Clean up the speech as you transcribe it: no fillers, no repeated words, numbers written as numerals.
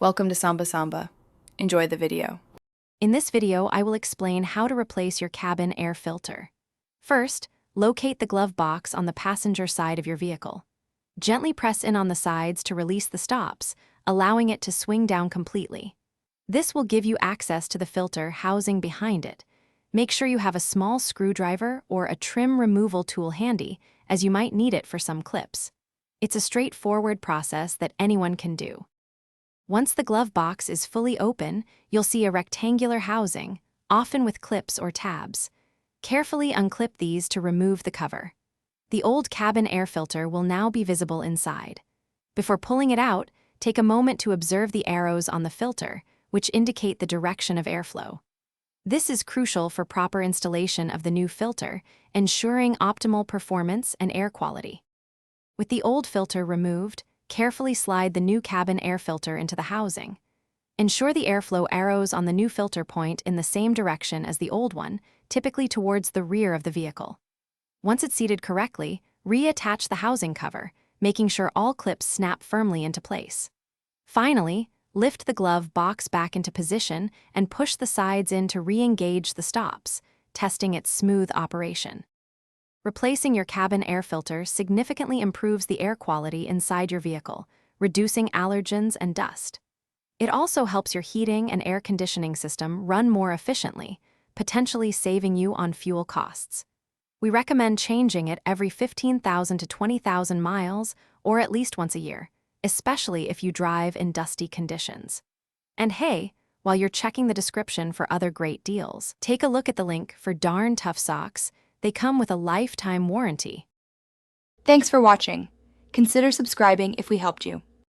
Welcome to Samba Samba. Enjoy the video. In this video, I will explain how to replace your cabin air filter. First, locate the glove box on the passenger side of your vehicle. Gently press in on the sides to release the stops, allowing it to swing down completely. This will give you access to the filter housing behind it. Make sure you have a small screwdriver or a trim removal tool handy, as you might need it for some clips. It's a straightforward process that anyone can do. Once the glove box is fully open, you'll see a rectangular housing, often with clips or tabs. Carefully unclip these to remove the cover. The old cabin air filter will now be visible inside. Before pulling it out, take a moment to observe the arrows on the filter, which indicate the direction of airflow. This is crucial for proper installation of the new filter, ensuring optimal performance and air quality. With the old filter removed, carefully slide the new cabin air filter into the housing. Ensure the airflow arrows on the new filter point in the same direction as the old one, typically towards the rear of the vehicle. Once it's seated correctly, reattach the housing cover, making sure all clips snap firmly into place. Finally, lift the glove box back into position and push the sides in to re-engage the stops, testing its smooth operation. Replacing your cabin air filter significantly improves the air quality inside your vehicle, reducing allergens and dust. It also helps your heating and air conditioning system run more efficiently, potentially saving you on fuel costs. We recommend changing it every 15,000 to 20,000 miles or at least once a year, especially if you drive in dusty conditions. And hey, while you're checking the description for other great deals, take a look at the link for Darn Tough Socks. They come with a lifetime warranty. Thanks for watching. Consider subscribing if we helped you.